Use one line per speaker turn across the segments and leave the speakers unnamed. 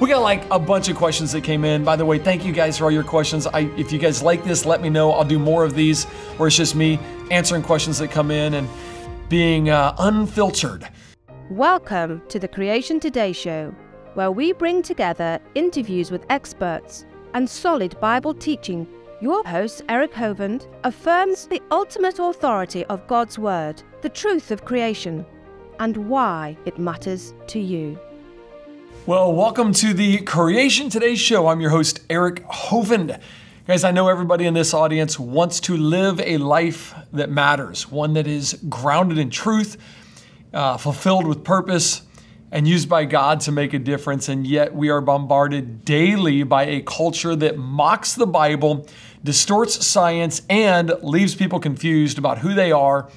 We got like a bunch of questions that came in. By the way, thank you guys for all your questions. If you guys like this, let me know. I'll do more of these where it's just me answering questions that come in and being unfiltered.
Welcome to the Creation Today Show, where we bring together interviews with experts and solid Bible teaching. Your host, Eric Hovind, affirms the ultimate authority of God's Word, the truth of creation, and why it matters to you.
Well, welcome to the Creation Today Show. I'm your host, Eric Hovind. Guys, I know everybody in this audience wants to live a life that matters, one that is grounded in truth, fulfilled with purpose, and used by God to make a difference. And yet we are bombarded daily by a culture that mocks the Bible, distorts science, and leaves people confused about who they are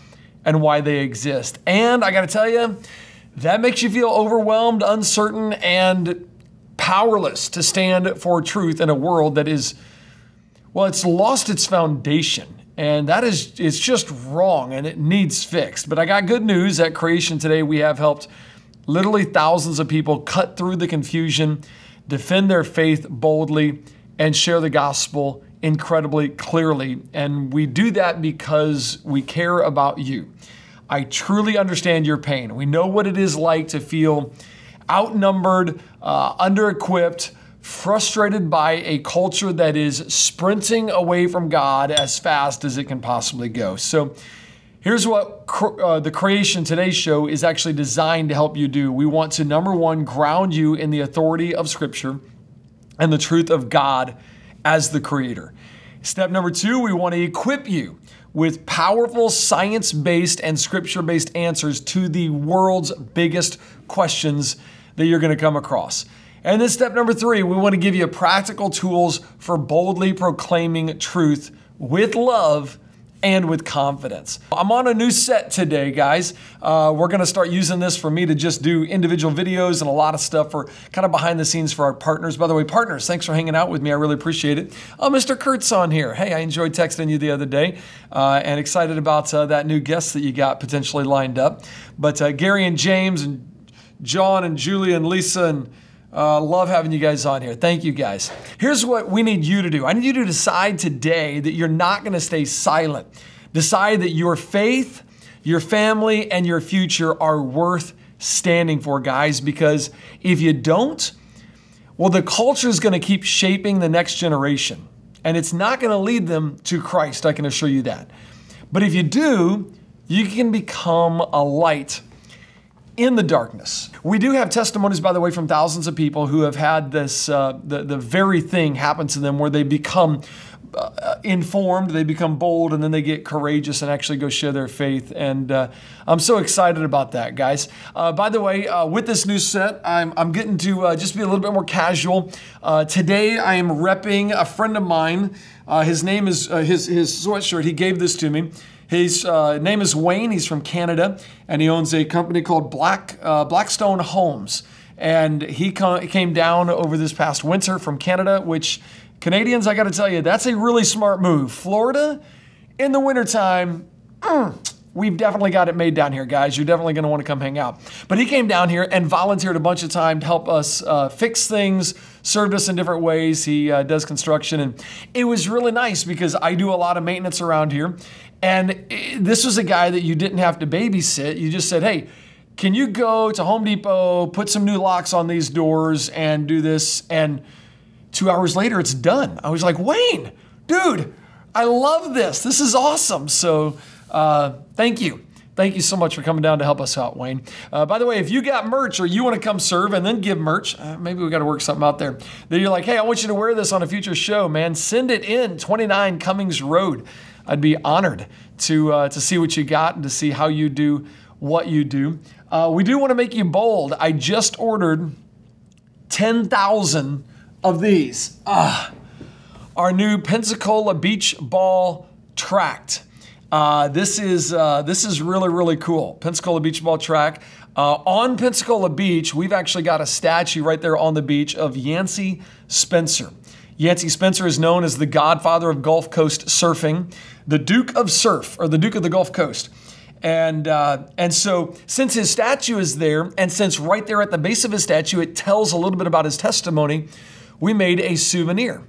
and why they exist. And I got to tell you, that makes you feel overwhelmed, uncertain, and powerless to stand for truth in a world that is, well, it's lost its foundation. And it's just wrong and it needs fixed. But I got good news. At Creation Today, we have helped literally thousands of people cut through the confusion, defend their faith boldly, and share the gospel incredibly clearly. And we do that because we care about you. I truly understand your pain. We know what it is like to feel outnumbered, under-equipped, frustrated by a culture that is sprinting away from God as fast as it can possibly go. So here's what the Creation Today Show is actually designed to help you do. We want to, number one, ground you in the authority of Scripture and the truth of God as the Creator. Step number two, we want to equip you with powerful science-based and scripture-based answers to the world's biggest questions that you're going to come across. And then step number three, we want to give you practical tools for boldly proclaiming truth with love and with confidence. I'm on a new set today, guys. We're going to start using this for me to just do individual videos and a lot of stuff for kind of behind the scenes for our partners. By the way, partners, thanks for hanging out with me. I really appreciate it. Mr. Kurt's on here. Hey, I enjoyed texting you the other day and excited about that new guest that you got potentially lined up. But Gary and James and John and Julia and Lisa and love having you guys on here. Thank you, guys. Here's what we need you to do. I need you to decide today that you're not going to stay silent. Decide that your faith, your family, and your future are worth standing for, guys, because if you don't, well, the culture is going to keep shaping the next generation, and it's not going to lead them to Christ, I can assure you that. But if you do, you can become a light in the darkness. We do have testimonies, by the way, from thousands of people who have had this, the very thing happen to them where they become informed, they become bold, and then they get courageous and actually go share their faith. And I'm so excited about that, guys. By the way, with this new set, I'm getting to just be a little bit more casual. Today, I am repping a friend of mine. His name is, his sweatshirt, he gave this to me. His name is Wayne. He's from Canada, and he owns a company called Blackstone Homes. And he came down over this past winter from Canada, which Canadians, I got to tell you, that's a really smart move. Florida, in the wintertime, we've definitely got it made down here, guys. You're definitely going to want to come hang out. But he came down here and volunteered a bunch of time to help us fix things, served us in different ways. He does construction, and it was really nice because I do a lot of maintenance around here. And this was a guy that you didn't have to babysit. You just said, hey, can you go to Home Depot, put some new locks on these doors and do this? And 2 hours later, it's done. I was like, Wayne, dude, I love this. This is awesome. So thank you. Thank you so much for coming down to help us out, Wayne. By the way, if you got merch or you want to come serve and then give merch, maybe we got to work something out there. Then you're like, hey, I want you to wear this on a future show, man. Send it in, 29 Cummings Road. I'd be honored to see what you got and to see how you do what you do. We do want to make you bold. I just ordered 10,000 of these. Our new Pensacola Beach Ball Tract. This is really, really cool. Pensacola Beach Ball Track. On Pensacola Beach, we've actually got a statue right there on the beach of Yancey Spencer. Yancey Spencer is known as the godfather of Gulf Coast surfing, the Duke of Surf, or the Duke of the Gulf Coast. And so since his statue is there, and since right there at the base of his statue, it tells a little bit about his testimony, we made a souvenir.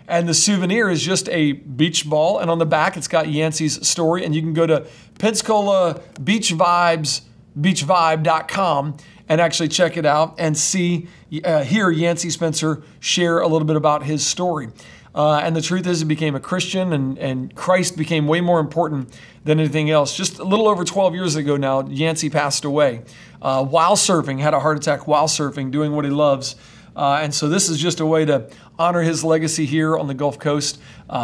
And the souvenir is just a beach ball. And on the back, it's got Yancey's story. And you can go to Pensacola beachvibe.com and actually check it out and hear Yancey Spencer share a little bit about his story. And the truth is, he became a Christian, and Christ became way more important than anything else. Just a little over 12 years ago now, Yancey passed away while surfing, had a heart attack while surfing, doing what he loves. And so this is just a way to honor his legacy here on the Gulf Coast.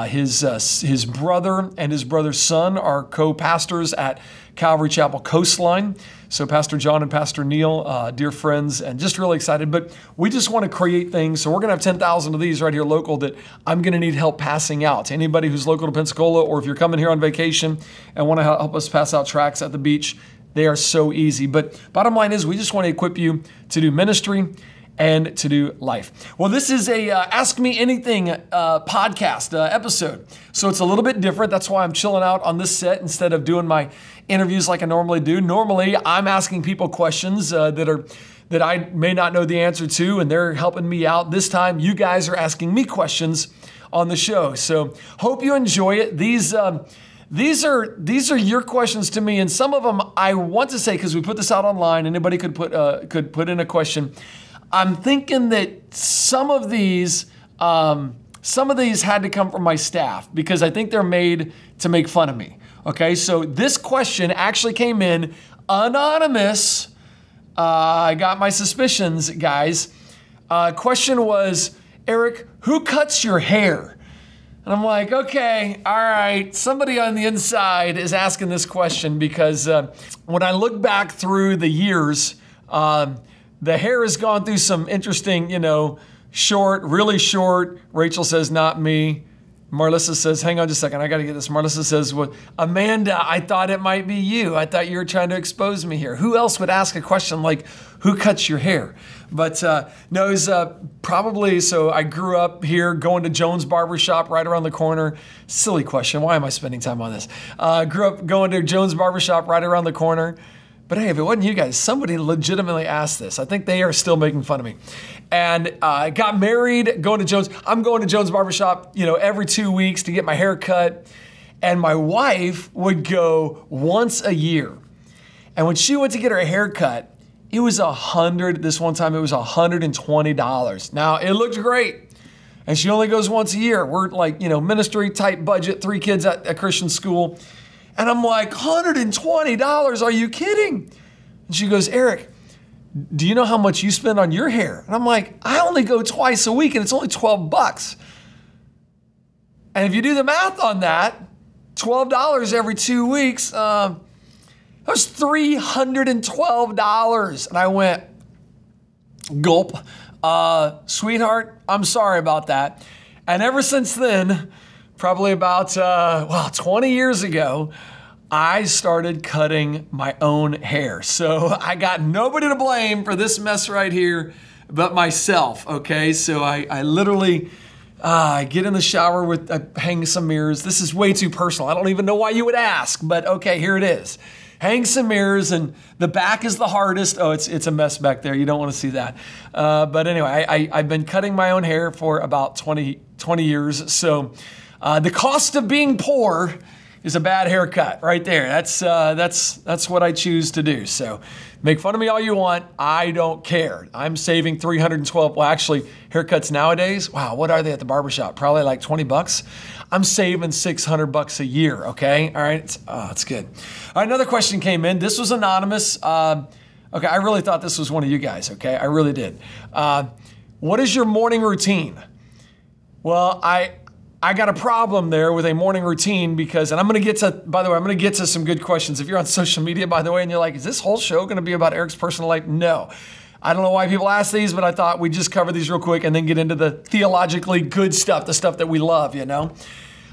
His brother and his brother's son are co-pastors at Calvary Chapel Coastline. So Pastor John and Pastor Neil, dear friends, and just really excited. But we just want to create things. So we're going to have 10,000 of these right here local that I'm going to need help passing out to anybody who's local to Pensacola, or if you're coming here on vacation and want to help us pass out tracts at the beach, they are so easy. But bottom line is, we just want to equip you to do ministry and to do life. Well, this is a Ask Me Anything podcast episode. So it's a little bit different. That's why I'm chilling out on this set instead of doing my interviews like I normally do. Normally, I'm asking people questions that I may not know the answer to, and they're helping me out. This time, you guys are asking me questions on the show. So hope you enjoy it. These are your questions to me, and some of them I want to say, because we put this out online, anybody could put in a question. I'm thinking that some of these had to come from my staff, because I think they're made to make fun of me. Okay, so this question actually came in anonymous. I got my suspicions, guys. Question was, Eric, who cuts your hair? And I'm like, okay, all right. Somebody on the inside is asking this question, because when I look back through the years, the hair has gone through some interesting, short, really short. Rachel says, not me. Marlissa says, hang on just a second, I got to get this. Marlissa says, well, Amanda, I thought it might be you. I thought you were trying to expose me here. Who else would ask a question like, who cuts your hair? But no, it's probably, so I grew up here going to Jones Barbershop right around the corner. Silly question. Why am I spending time on this? Grew up going to Jones Barbershop right around the corner. But hey, if it wasn't you guys, somebody legitimately asked this. I think they are still making fun of me. And I got married, going to Jones. I'm going to Jones Barbershop, every 2 weeks to get my hair cut. And my wife would go once a year. And when she went to get her hair cut, it was this one time it was $120. Now, it looked great. And she only goes once a year. We're like, ministry type budget, 3 kids at a Christian school. And I'm like, $120, are you kidding? And she goes, Eric, do you know how much you spend on your hair? And I'm like, I only go twice a week and it's only $12. And if you do the math on that, $12 every 2 weeks, that was $312. And I went, gulp. Sweetheart, I'm sorry about that. And ever since then, probably about, 20 years ago, I started cutting my own hair. So I got nobody to blame for this mess right here but myself, okay? So I literally get in the shower with, hang some mirrors. This is way too personal. I don't even know why you would ask, but okay, here it is. Hang some mirrors, and the back is the hardest. Oh, it's a mess back there. You don't want to see that. But anyway, I've been cutting my own hair for about 20 years. So the cost of being poor is a bad haircut right there. That's what I choose to do. So make fun of me all you want. I don't care. I'm saving $312. Well, actually, haircuts nowadays, wow, what are they at the barbershop? Probably like $20. I'm saving $600 a year, okay? All right, it's good. All right, another question came in. This was anonymous. Okay, I really thought this was one of you guys, okay? I really did. What is your morning routine? Well, I got a problem there with a morning routine because, and I'm going to get to, by the way, I'm going to get to some good questions. If you're on social media, by the way, and you're like, is this whole show going to be about Eric's personal life? No. I don't know why people ask these, but I thought we'd just cover these real quick and then get into the theologically good stuff, the stuff that we love,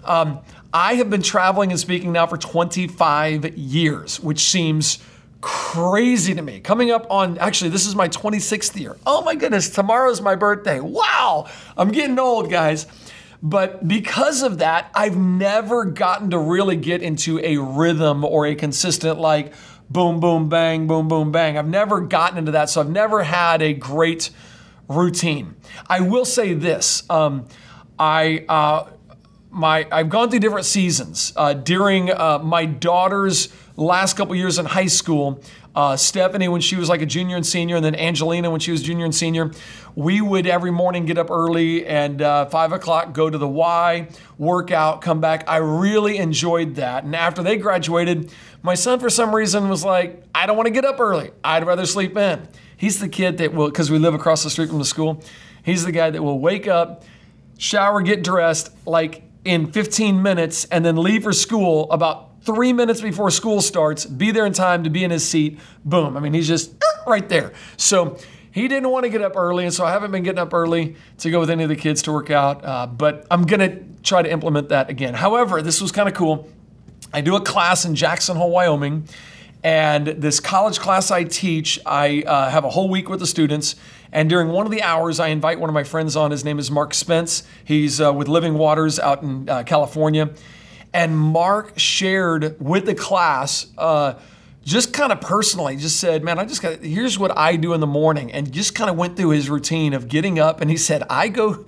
I have been traveling and speaking now for 25 years, which seems crazy to me. Coming up on, actually, this is my 26th year. Oh my goodness, tomorrow's my birthday. Wow, I'm getting old, guys. But because of that, I've never gotten to really get into a rhythm or a consistent like boom, boom, bang, boom, boom, bang. I've never gotten into that. So I've never had a great routine. I will say this. I've gone through different seasons. During my daughter's last couple years in high school, Stephanie when she was like a junior and senior, and then Angelina when she was junior and senior, we would every morning get up early and 5 o'clock go to the Y, work out, come back. I really enjoyed that. And after they graduated, my son for some reason was like, I don't want to get up early. I'd rather sleep in. He's the kid that will, because we live across the street from the school, he's the guy that will wake up, shower, get dressed like in 15 minutes, and then leave for school about 3 minutes before school starts, be there in time to be in his seat, boom. I mean, he's just right there. So he didn't want to get up early, and so I haven't been getting up early to go with any of the kids to work out, but I'm going to try to implement that again. However, this was kind of cool. I do a class in Jackson Hole, Wyoming, and this college class I teach, I have a whole week with the students, and during one of the hours, I invite one of my friends on. His name is Mark Spence. He's with Living Waters out in California. And Mark shared with the class, just kind of personally, just said, man, here's what I do in the morning. And just kind of went through his routine of getting up. And he said, I go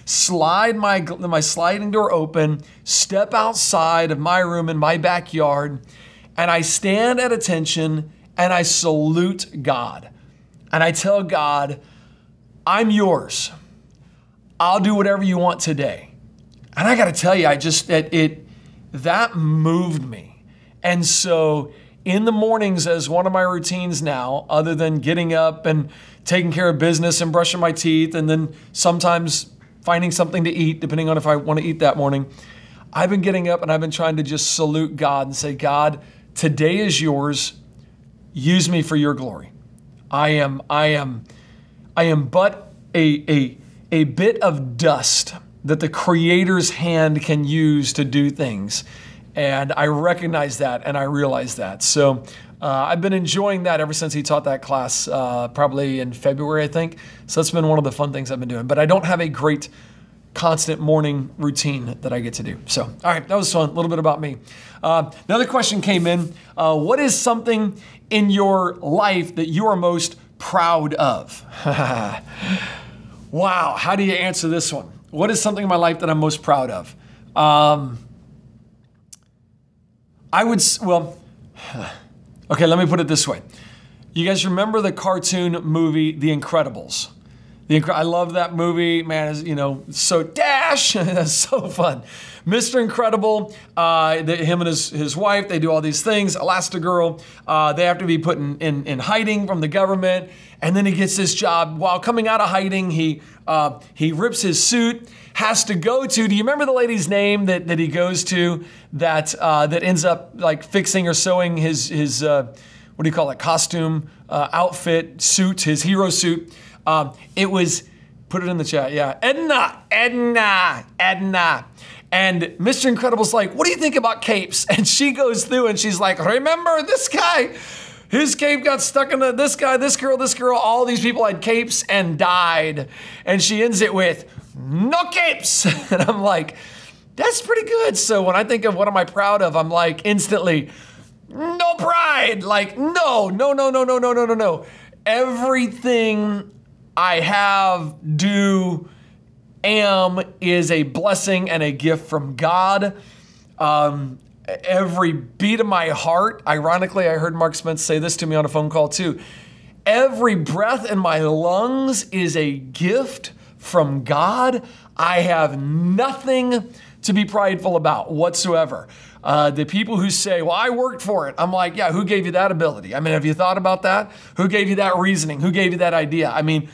slide my sliding door open, step outside of my room in my backyard, and I stand at attention and I salute God. And I tell God, I'm yours. I'll do whatever you want today. And I got to tell you, that moved me. And so in the mornings as one of my routines now, other than getting up and taking care of business and brushing my teeth and then sometimes finding something to eat, depending on if I want to eat that morning, I've been getting up and I've been trying to just salute God and say, God, today is yours. Use me for your glory. I am but a bit of dust that the Creator's hand can use to do things. And I recognize that and I realize that. So I've been enjoying that ever since he taught that class, probably in February, I think. So that's been one of the fun things I've been doing. But I don't have a great constant morning routine that I get to do. So, all right, that was fun. A little bit about me. Another question came in. What is something in your life that you are most proud of? Wow, how do you answer this one? What is something in my life that I'm most proud of? Okay, let me put it this way. You guys remember the cartoon movie, The Incredibles? I love that movie, man. So Dash, that's so fun. Mr. Incredible, him and his wife, they do all these things. Elastigirl, they have to be put in hiding from the government. And then he gets this job. While coming out of hiding, he rips his suit, has to go to, do you remember the lady's name that he goes to that ends up like fixing or sewing his what do you call it, costume, outfit, suit, his hero suit? It was, put it in the chat, yeah, Edna. And Mr. Incredible's like, what do you think about capes? And she goes through and she's like, remember this guy? His cape got stuck in this guy, this girl, all these people had capes and died. And she ends it with, no capes. And I'm like, that's pretty good. So when I think of what am I proud of, I'm like instantly, no pride. Like, no. Everything I have, do, am is a blessing and a gift from God. Every beat of my heart, ironically, I heard Mark Spence say this to me on a phone call too. Every breath in my lungs is a gift from God. I have nothing to be prideful about whatsoever. The people who say, well, I worked for it. I'm like, yeah, who gave you that ability? I mean, have you thought about that? Who gave you that reasoning? Who gave you that idea? I mean,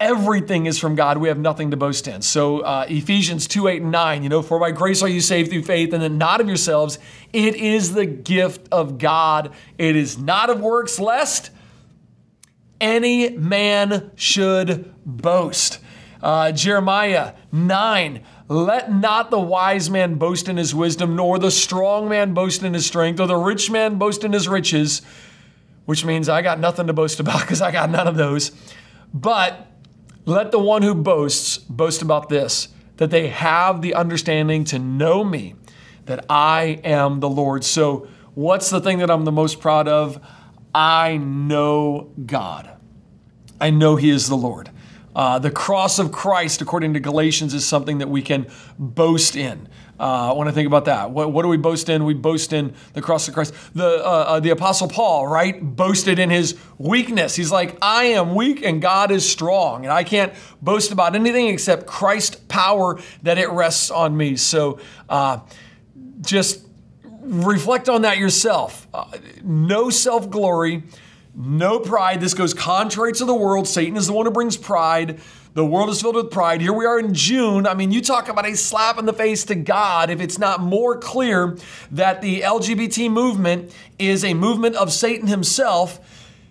everything is from God. We have nothing to boast in. So Ephesians 2:8-9, for by grace are you saved through faith, and then not of yourselves. It is the gift of God. It is not of works, lest any man should boast. Jeremiah 9, let not the wise man boast in his wisdom, nor the strong man boast in his strength, or the rich man boast in his riches, which means I got nothing to boast about because I got none of those. But let the one who boasts boast about this, that they have the understanding to know me, that I am the Lord. So what's the thing that I'm the most proud of? I know God. I know He is the Lord. The cross of Christ, according to Galatians, is something that we can boast in. When I think about that, what do we boast in? We boast in the cross of Christ. The Apostle Paul, right, boasted in his weakness. He's like, I am weak and God is strong, and I can't boast about anything except Christ's power that it rests on me. So just reflect on that yourself. No self-glory, no pride. This goes contrary to the world. Satan is the one who brings pride. The world is filled with pride. Here we are in June. I mean, you talk about a slap in the face to God if it's not more clear that the LGBT movement is a movement of Satan himself.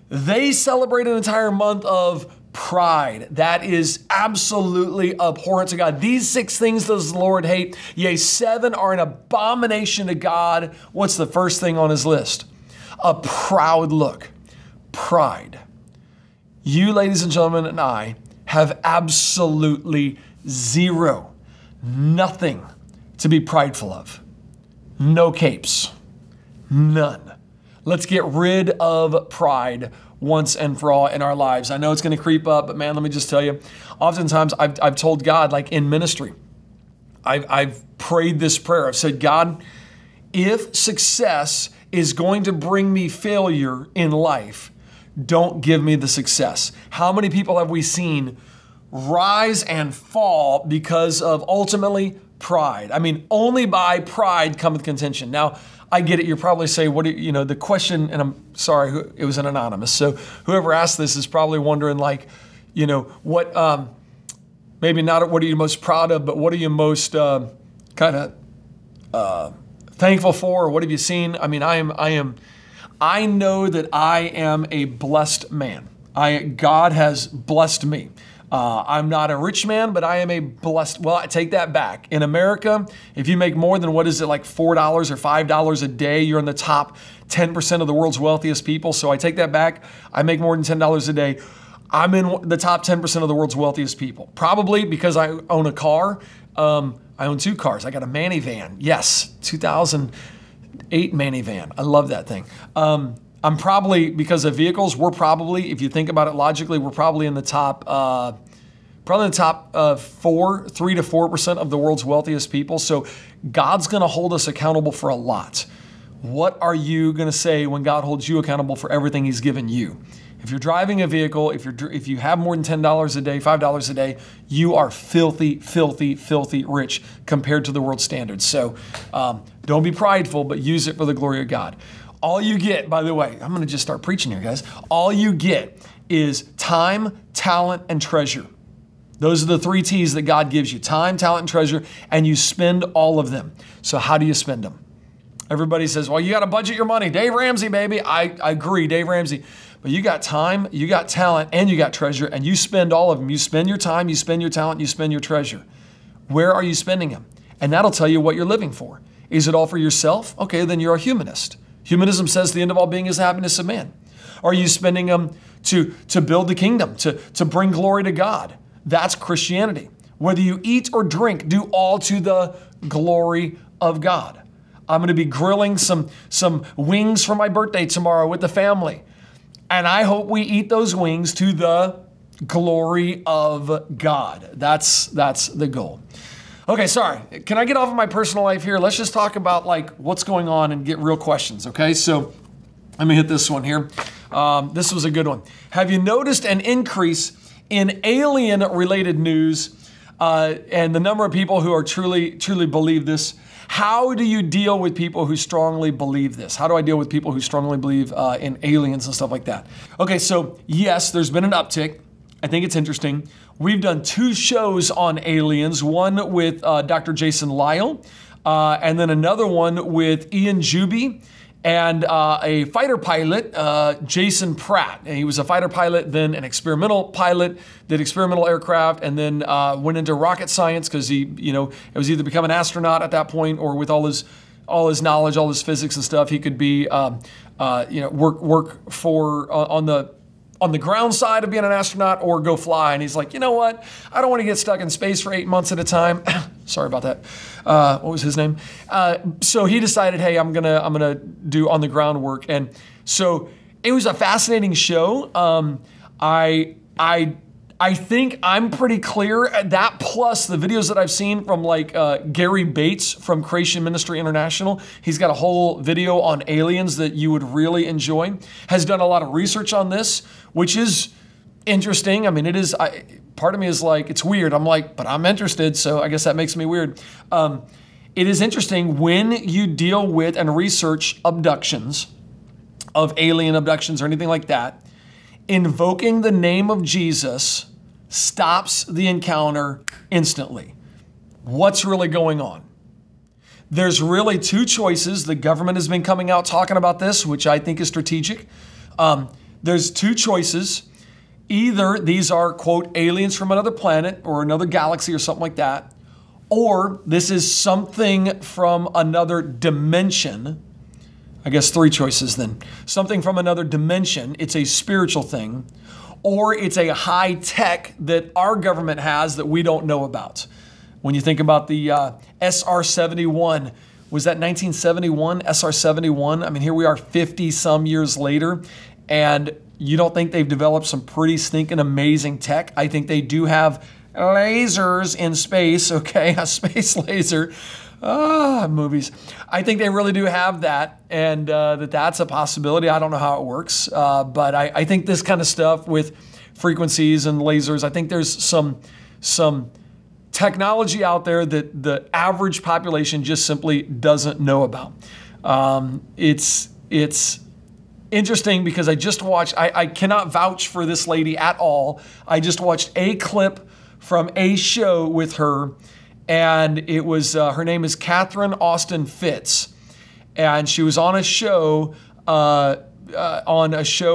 They celebrate an entire month of pride. That is absolutely abhorrent to God. These 6 things does the Lord hate. Yea, 7 are an abomination to God. What's the first thing on his list? A proud look. Pride. You, ladies and gentlemen, and I have absolutely zero, nothing to be prideful of. No capes. None. Let's get rid of pride once and for all in our lives. I know it's going to creep up, but man, let me just tell you, oftentimes I've told God, like in ministry, I've prayed this prayer. I've said, God, if success is going to bring me failure in life, don't give me the success. How many people have we seen rise and fall because of ultimately pride? I mean, only by pride cometh contention. Now, I get it. You're probably saying, what do you know, the question, and I'm sorry, it was an anonymous. So whoever asked this is probably wondering, like, you know, what, maybe not what are you most proud of, but what are you most kind of thankful for? Or what have you seen? I mean, I know that I am a blessed man. God has blessed me. I'm not a rich man, but I am a blessed, well, I take that back. In America, if you make more than, what is it, like $4 or $5 a day, you're in the top 10% of the world's wealthiest people. So I take that back. I make more than $10 a day. I'm in the top 10% of the world's wealthiest people. Probably because I own a car. I own 2 cars. I got a minivan. Yes, 2008 minivan. I love that thing. I'm probably, because of vehicles, we're probably, if you think about it logically, we're probably in the top, 3 to 4% of the world's wealthiest people. So God's going to hold us accountable for a lot. What are you going to say when God holds you accountable for everything He's given you? If you're driving a vehicle, if you have more than $10 a day, $5 a day, you are filthy, filthy, filthy rich compared to the world standards. So don't be prideful, but use it for the glory of God. All you get, by the way, I'm going to just start preaching here, guys. All you get is time, talent, and treasure. Those are the 3 T's that God gives you: time, talent, and treasure, and you spend all of them. So how do you spend them? Everybody says, well, you got to budget your money. Dave Ramsey, baby. I agree, Dave Ramsey. But you got time, you got talent, and you got treasure, and you spend all of them. You spend your time, you spend your talent, you spend your treasure. Where are you spending them? And that'll tell you what you're living for. Is it all for yourself? Okay, then you're a humanist. Humanism says the end of all being is the happiness of man. Are you spending them to build the kingdom, to bring glory to God? That's Christianity. Whether you eat or drink, do all to the glory of God. I'm going to be grilling some wings for my birthday tomorrow with the family. And I hope we eat those wings to the glory of God. That's the goal. Okay, sorry. Can I get off of my personal life here? Let's just talk about like what's going on and get real questions, okay? So let me hit this one here. This was a good one. Have you noticed an increase in alien-related news and the number of people who are truly believe this? How do you deal with people who strongly believe this? How do I deal with people who strongly believe in aliens and stuff like that? Okay, so yes, there's been an uptick. I think it's interesting. We've done 2 shows on aliens, one with Dr. Jason Lyle, and then another one with Ian Juby and a fighter pilot, Jason Pratt. And he was a fighter pilot, then an experimental pilot, did experimental aircraft, and then went into rocket science because he, it was either become an astronaut at that point or with all his knowledge, all his physics and stuff, he could be, work for on the on the ground side of being an astronaut or go fly. And he's like, you know what? I don't want to get stuck in space for 8 months at a time. Sorry about that. What was his name? So he decided, hey, I'm gonna do on the ground work. And so it was a fascinating show. I think I'm pretty clear at that, plus the videos that I've seen from like Gary Bates from Creation Ministry International. He's got a whole video on aliens that you would really enjoy. Has done a lot of research on this, which is interesting. I mean, it is, part of me is like, it's weird. I'm like, but I'm interested, so I guess that makes me weird. It is interesting when you deal with and research abductions, of alien abductions or anything like that, invoking the name of Jesus stops the encounter instantly. What's really going on? There's really two choices. The government has been coming out talking about this, which I think is strategic. There's two choices. Either these are, quote, aliens from another planet or another galaxy or something like that, or this is something from another dimension. I guess three choices then. Something from another dimension, it's a spiritual thing, or it's a high tech that our government has that we don't know about. When you think about the SR-71, was that 1971, SR-71? I mean, here we are 50 some years later, and you don't think they've developed some pretty stinking amazing tech? I think they do have lasers in space, okay, a space laser. Movies. I think they really do have that, and that's a possibility. I don't know how it works, but I think this kind of stuff with frequencies and lasers, I think there's some technology out there that the average population just simply doesn't know about. It's interesting because I just watched, I cannot vouch for this lady at all. I just watched a clip from a show with her, and it was, her name is Catherine Austin Fitz, and she was on a show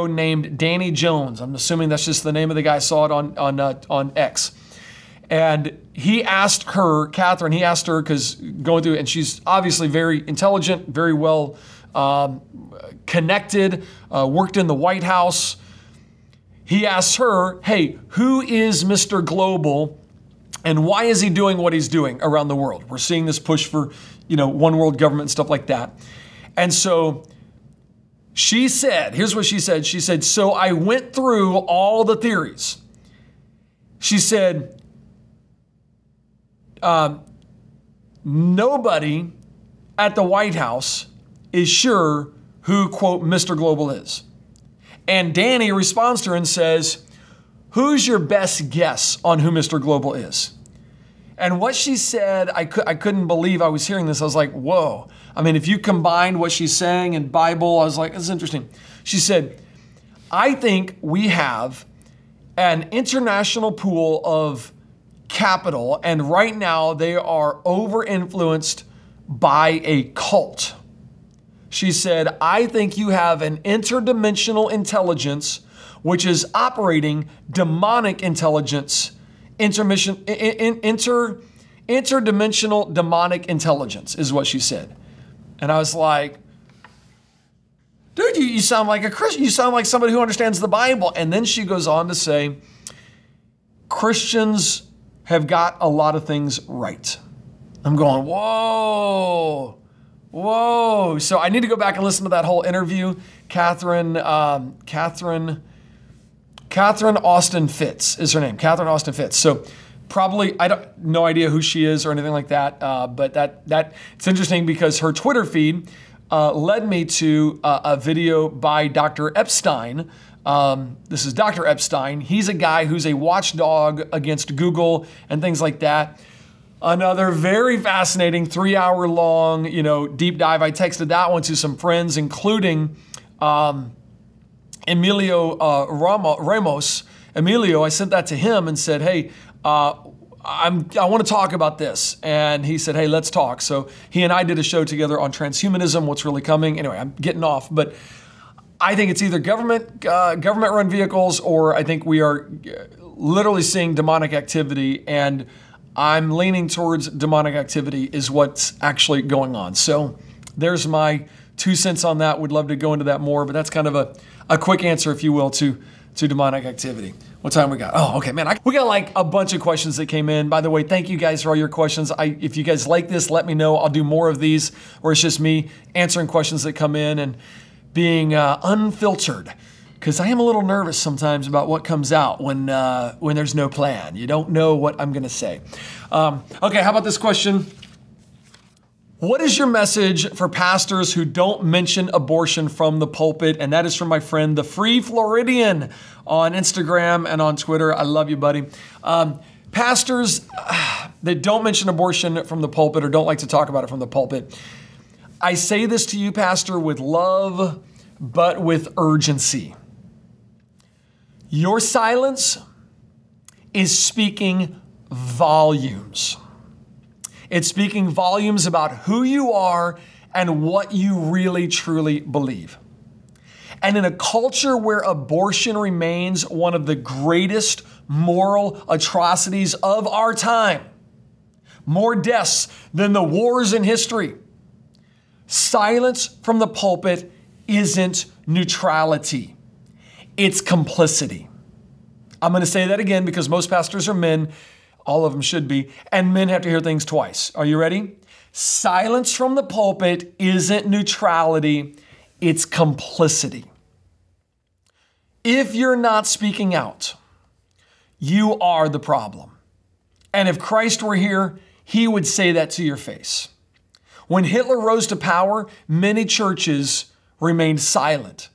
named Danny Jones. I'm assuming that's just the name of the guy. I saw it on X. And he asked her, Catherine, because going through, and she's obviously very intelligent, very well connected, worked in the White House. He asked her, hey, who is Mr. Global? And why is he doing what he's doing around the world? We're seeing this push for, one world government and stuff like that. And so she said, here's what she said. She said, so I went through all the theories. She said, nobody at the White House is sure who, quote, Mr. Global is. And Danny responds to her and says, who's your best guess on who Mr. Global is? And what she said, I couldn't believe I was hearing this. I was like, whoa. I mean, if you combined what she's saying in Bible, I was like, this is interesting. She said, I think we have an international pool of capital, and right now they are over-influenced by a cult. She said, I think you have an interdimensional intelligence which is operating demonic intelligence, interdimensional demonic intelligence is what she said. And I was like, dude, you sound like a Christian. You sound like somebody who understands the Bible. And then she goes on to say, Christians have got a lot of things right. I'm going, whoa. So I need to go back and listen to that whole interview. Catherine Austin Fitz is her name. Catherine Austin Fitz. So probably, no idea who she is or anything like that. But that it's interesting because her Twitter feed led me to a video by Dr. Epstein. This is Dr. Epstein. He's a guy who's a watchdog against Google and things like that. Another very fascinating 3-hour-long, deep dive. I texted that one to some friends, including Emilio Ramos. Emilio, I sent that to him and said, hey, I want to talk about this. And he said, hey, let's talk. So he and I did a show together on transhumanism, what's really coming. Anyway, I'm getting off, but I think it's either government-run vehicles, or I think we are literally seeing demonic activity, and I'm leaning towards demonic activity is what's actually going on. So there's my 2 cents on that. Would love to go into that more, but that's kind of a quick answer, if you will, to to demonic activity. What time we got? Oh, okay, man. We got like a bunch of questions that came in. By the way, thank you guys for all your questions. If you guys like this, let me know. I'll do more of these where it's just me answering questions that come in and being unfiltered. Because I am a little nervous sometimes about what comes out when there's no plan. You don't know what I'm going to say. Okay, how about this question? What is your message for pastors who don't mention abortion from the pulpit? And that is from my friend, the Free Floridian, on Instagram and on Twitter. I love you, buddy. Pastors that don't mention abortion from the pulpit or don't like to talk about it from the pulpit, I say this to you, Pastor, with love, but with urgency. Your silence is speaking volumes. It's speaking volumes about who you are and what you really, truly believe. And in a culture where abortion remains one of the greatest moral atrocities of our time, more deaths than the wars in history, silence from the pulpit isn't neutrality. It's complicity. I'm going to say that again because most pastors are men. All of them should be. And men have to hear things twice. Are you ready? Silence from the pulpit isn't neutrality. It's complicity. If you're not speaking out, you are the problem. And if Christ were here, he would say that to your face. When Hitler rose to power, many churches remained silent.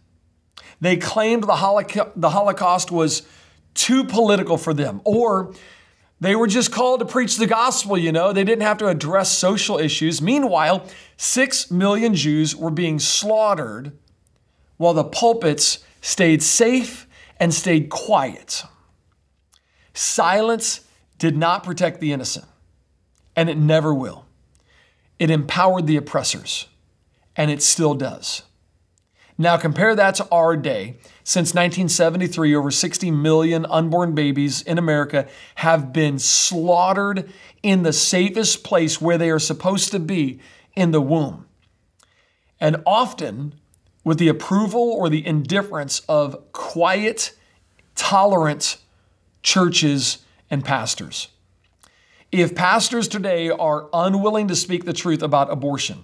They claimed the Holocaust was too political for them, or they were just called to preach the gospel, you know. They didn't have to address social issues. Meanwhile, 6 million Jews were being slaughtered while the pulpits stayed safe and stayed quiet. Silence did not protect the innocent, and it never will. It empowered the oppressors, and it still does. Now compare that to our day. Since 1973, over 60 million unborn babies in America have been slaughtered in the safest place where they are supposed to be, in the womb. And often with the approval or the indifference of quiet, tolerant churches and pastors. If pastors today are unwilling to speak the truth about abortion,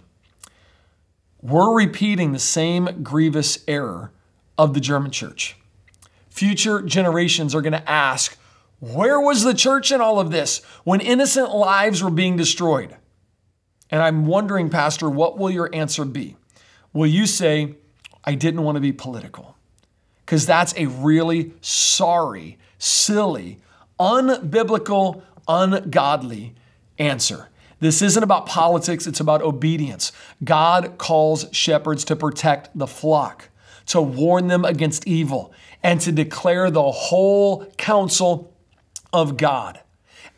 we're repeating the same grievous error of the German church. Future generations are going to ask, where was the church in all of this when innocent lives were being destroyed? And I'm wondering, Pastor, what will your answer be? Will you say, I didn't want to be political? Because that's a really sorry, silly, unbiblical, ungodly answer. This isn't about politics, it's about obedience. God calls shepherds to protect the flock, to warn them against evil, and to declare the whole counsel of God.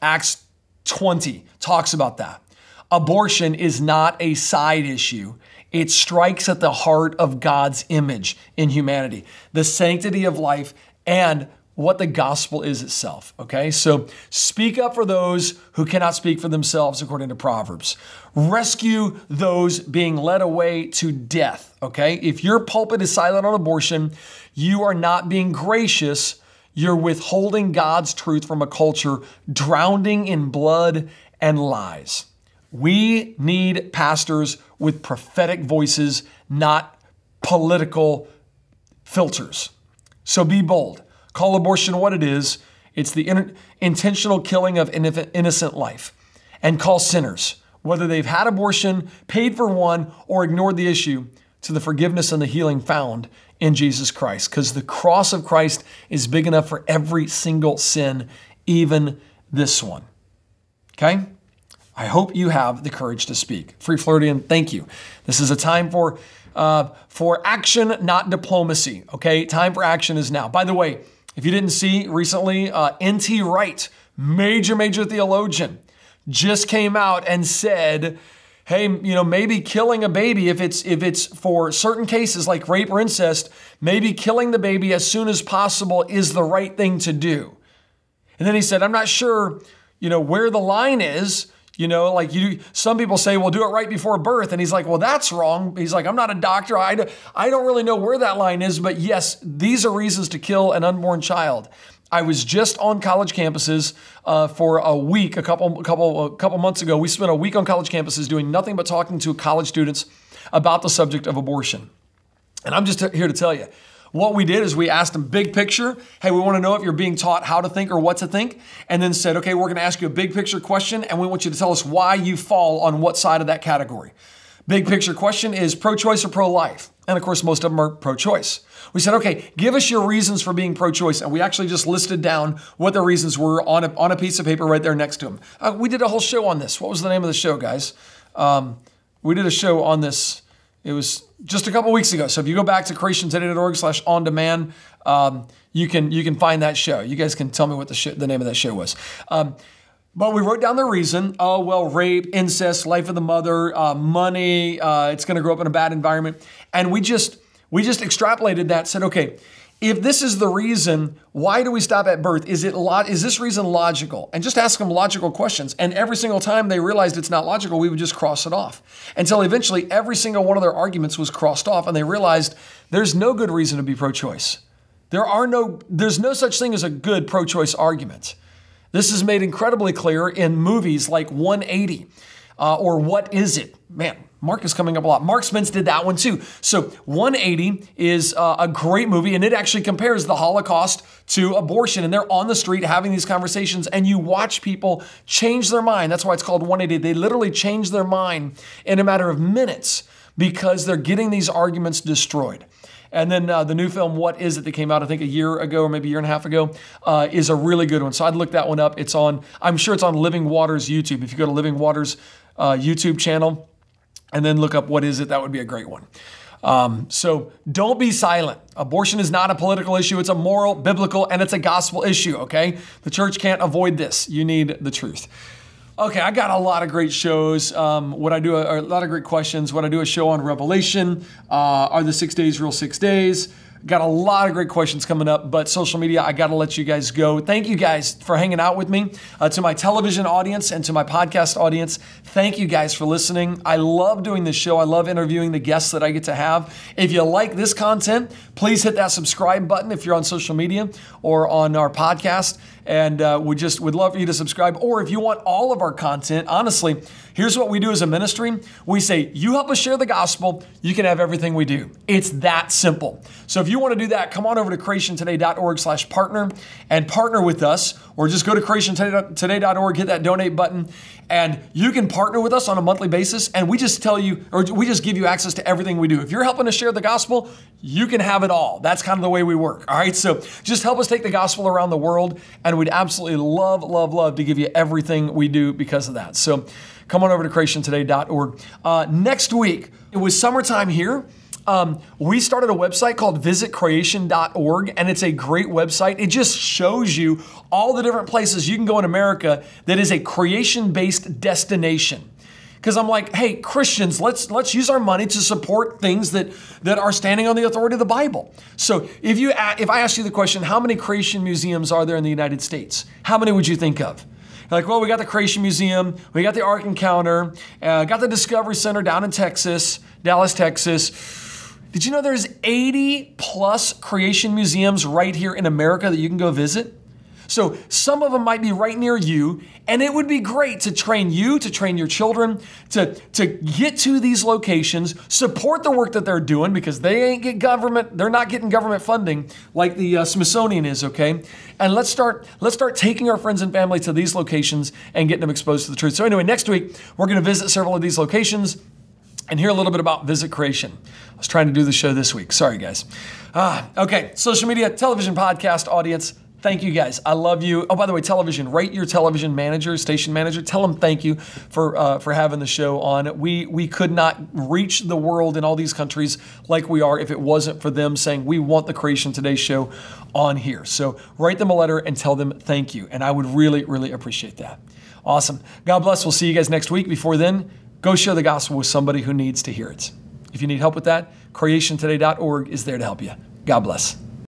Acts 20 talks about that. Abortion is not a side issue. It strikes at the heart of God's image in humanity, the sanctity of life, and what the gospel is itself, okay? So speak up for those who cannot speak for themselves, according to Proverbs. Rescue those being led away to death, okay? If your pulpit is silent on abortion, you are not being gracious. You're withholding God's truth from a culture drowning in blood and lies. We need pastors with prophetic voices, not political filters. So be bold. Call abortion what it is. It's the intentional killing of innocent life. And call sinners, whether they've had abortion, paid for one, or ignored the issue, to the forgiveness and the healing found in Jesus Christ. Because the cross of Christ is big enough for every single sin, even this one. Okay? I hope you have the courage to speak. Free Floridian, thank you. This is a time for action, not diplomacy. Okay? Time for action is now. By the way, if you didn't see recently, N.T. Wright, major theologian, just came out and said, hey, maybe killing a baby, if it's for certain cases like rape or incest, maybe killing the baby as soon as possible is the right thing to do. And then he said, I'm not sure, where the line is. Like some people say, well, do it right before birth. And he's like, well, that's wrong. He's like, I'm not a doctor. I don't really know where that line is, but yes, these are reasons to kill an unborn child. I was just on college campuses for a week, a couple months ago. We spent a week on college campuses doing nothing but talking to college students about the subject of abortion. And I'm just here to tell you, what we did is we asked them big picture. Hey, we want to know if you're being taught how to think or what to think. And then said, okay, we're going to ask you a big picture question, and we want you to tell us why you fall on what side of that category. Big picture question is pro-choice or pro-life. And of course, most of them are pro-choice. We said, okay, give us your reasons for being pro-choice. And we actually just listed down what the reasons were on a piece of paper right there next to them. We did a whole show on this. What was the name of the show, guys? We did a show on this. It was just a couple weeks ago. So if you go back to creationtoday.org/on-demand, you can find that show. You guys can tell me what the name of that show was. But we wrote down the reason. Oh, well, rape, incest, life of the mother, money, it's going to grow up in a bad environment. And we just extrapolated that, said, okay, if this is the reason, why do we stop at birth? Is this reason logical? And just ask them logical questions. And every single time they realized it's not logical, we would just cross it off. Until eventually every single one of their arguments was crossed off, and they realized there's no good reason to be pro-choice. There's no such thing as a good pro-choice argument. This is made incredibly clear in movies like 180 or What Is It? Man, Mark is coming up a lot. Mark Spence did that one too. So 180 is a great movie, and it actually compares the Holocaust to abortion. And they're on the street having these conversations, and you watch people change their mind. That's why it's called 180. They literally change their mind in a matter of minutes because they're getting these arguments destroyed. And then the new film, What Is It, that came out, I think, a year ago or maybe a year and a half ago, is a really good one. So I'd look that one up. I'm sure it's on Living Waters YouTube. If you go to Living Waters YouTube channel and then look up What Is It, that would be a great one. So don't be silent. Abortion is not a political issue. It's a moral, biblical, and it's a gospel issue, okay? The church can't avoid this. You need the truth. Okay, I got a lot of great shows. A lot of great questions. Would I do a show on Revelation? Are the 6 days real 6 days? Got a lot of great questions coming up, but social media, I got to let you guys go. Thank you guys for hanging out with me. To my television audience and to my podcast audience, thank you guys for listening. I love doing this show. I love interviewing the guests that I get to have. If you like this content, please hit that subscribe button if you're on social media or on our podcast. And we'd love for you to subscribe. Or if you want all of our content, honestly, here's what we do as a ministry. We say, you help us share the gospel, you can have everything we do. It's that simple. So if you want to do that, come on over to creationtoday.org/partner and partner with us, or just go to creationtoday.org, hit that donate button, and you can partner with us on a monthly basis. And we just tell you, or we just give you access to everything we do. If you're helping us share the gospel, you can have it all. That's kind of the way we work. All right. So just help us take the gospel around the world. And we'd absolutely love, love, love to give you everything we do because of that. So come on over to creationtoday.org. Next week, it was summertime here. We started a website called visitcreation.org, and it's a great website. It just shows you all the different places you can go in America that is a creation-based destination. Because I'm like, hey, Christians, let's use our money to support things that are standing on the authority of the Bible. So if I asked you the question, how many creation museums are there in the United States? How many would you think of? Like, well, we got the Creation Museum, we got the Ark Encounter, got the Discovery Center down in Texas, Dallas, Texas. Did you know there's 80 plus creation museums right here in America that you can go visit? So some of them might be right near you, and it would be great to train you, to train your children, to get to these locations, support the work that they're doing, because they're not getting government funding like the Smithsonian is, okay? And let's start taking our friends and family to these locations and getting them exposed to the truth. So anyway, next week, we're gonna visit several of these locations and hear a little bit about Visit Creation. I was trying to do the show this week. Sorry, guys. Okay, social media, television, podcast audience, thank you guys. I love you. Oh, by the way, television, rate your television manager, station manager. Tell them thank you for having the show on. We could not reach the world in all these countries like we are if it wasn't for them saying, we want the Creation Today show on here. So write them a letter and tell them thank you. And I would really, really appreciate that. Awesome. God bless. We'll see you guys next week. Before then, go share the gospel with somebody who needs to hear it. If you need help with that, creationtoday.org is there to help you. God bless.